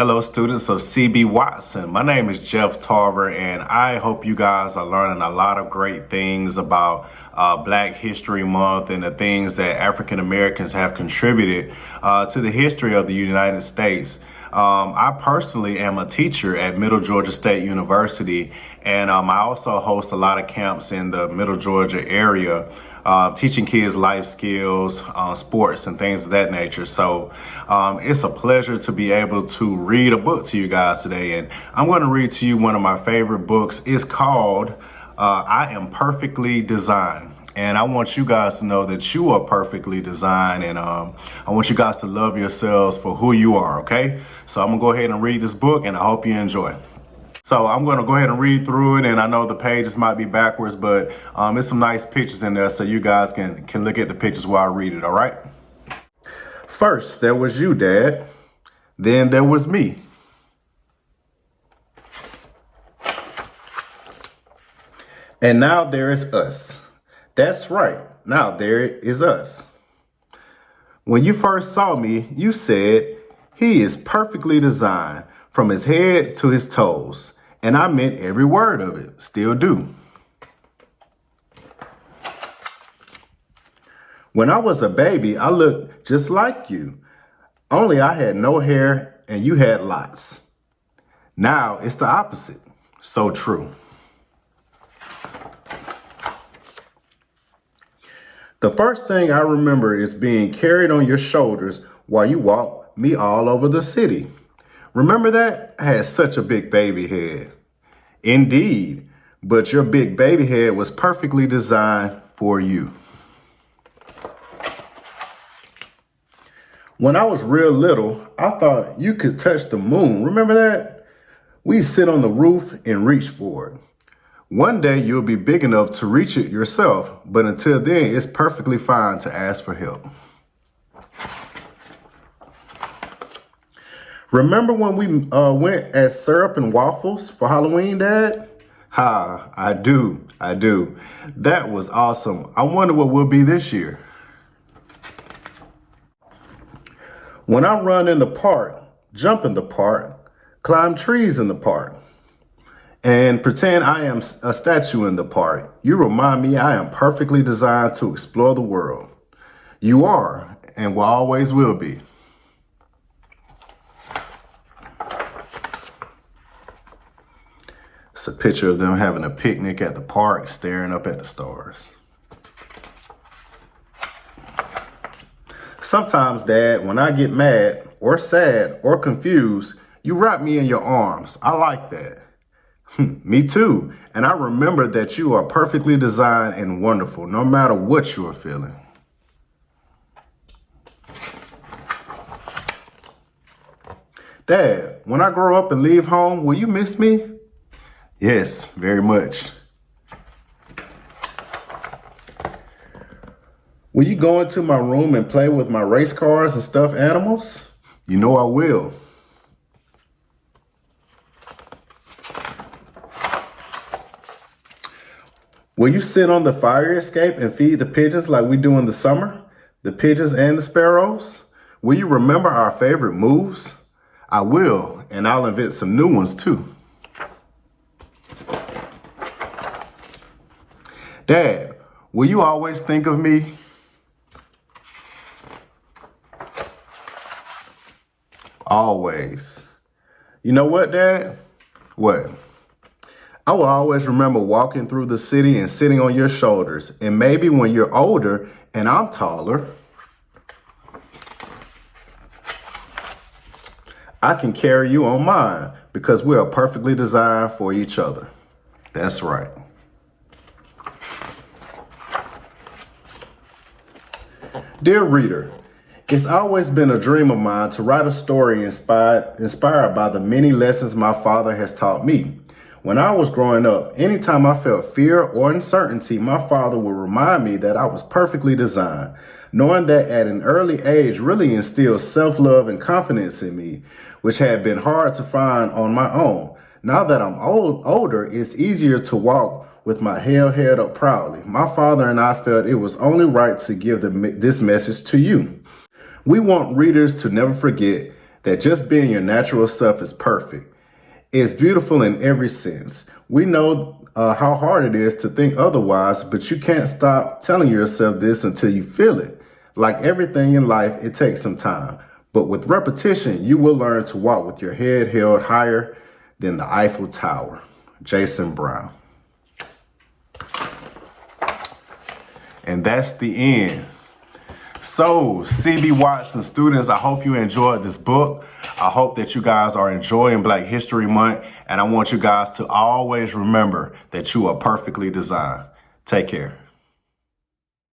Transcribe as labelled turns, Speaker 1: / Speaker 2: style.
Speaker 1: Hello, students of CB Watson. My name is Jeff Tarver, and I hope you guys are learning a lot of great things about Black History Month and the things that African Americans have contributed to the history of the United States. I personally am a teacher at Middle Georgia State University, and I also host a lot of camps in the Middle Georgia area. Teaching kids life skills, sports, and things of that nature. So it's a pleasure to be able to read a book to you guys today. And I'm going to read to you one of my favorite books. It's called I Am Perfectly Designed. And I want you guys to know that you are perfectly designed. And I want you guys to love yourselves for who you are, okay? So I'm going to go ahead and read this book, and I hope you enjoy. So I'm going to go ahead and read through it, and I know the pages might be backwards, but there's some nice pictures in there so you guys can look at the pictures while I read it, all right? First, there was you, Dad. Then there was me. And now there is us. That's right. Now there is us. When you first saw me, you said, "He is perfectly designed from his head to his toes." And I meant every word of it, still do. When I was a baby, I looked just like you, only I had no hair and you had lots. Now it's the opposite. So true. The first thing I remember is being carried on your shoulders while you walked me all over the city. Remember that? I had such a big baby head. Indeed, but your big baby head was perfectly designed for you. When I was real little, I thought you could touch the moon. Remember that? We'd sit on the roof and reach for it. One day you'll be big enough to reach it yourself, but until then, it's perfectly fine to ask for help. Remember when we went as syrup and waffles for Halloween, Dad? Ha, I do. That was awesome. I wonder what we'll be this year. When I run in the park, jump in the park, climb trees in the park, and pretend I am a statue in the park, you remind me I am perfectly designed to explore the world. You are, and will always will be. It's a picture of them having a picnic at the park, staring up at the stars. Sometimes, Dad, when I get mad or sad or confused, you wrap me in your arms. I like that. Me too. And I remember that you are perfectly designed and wonderful, no matter what you are feeling. Dad, when I grow up and leave home, will you miss me? Yes, very much. Will you go into my room and play with my race cars and stuffed animals? You know I will. Will you sit on the fire escape and feed the pigeons like we do in the summer? The pigeons and the sparrows? Will you remember our favorite moves? I will, and I'll invent some new ones too. Dad, will you always think of me? Always. You know what, Dad? What? I will always remember walking through the city and sitting on your shoulders. And maybe when you're older and I'm taller, I can carry you on mine because we are perfectly designed for each other. That's right. Dear reader, it's always been a dream of mine to write a story inspired by the many lessons my father has taught me. When I was growing up, anytime I felt fear or uncertainty, my father would remind me that I was perfectly designed. Knowing that at an early age really instilled self-love and confidence in me, which had been hard to find on my own. Now that I'm older, it's easier to walk with my head up proudly. My father and I felt it was only right to give this message to you. We want readers to never forget that just being your natural self is perfect. It's beautiful in every sense. We know how hard it is to think otherwise, but you can't stop telling yourself this until you feel it. Like everything in life, it takes some time. But with repetition, you will learn to walk with your head held higher than the Eiffel Tower. Jason Brown. And that's the end. So, CB Watson students, I hope you enjoyed this book. I hope that you guys are enjoying Black History Month. And I want you guys to always remember that you are perfectly designed. Take care.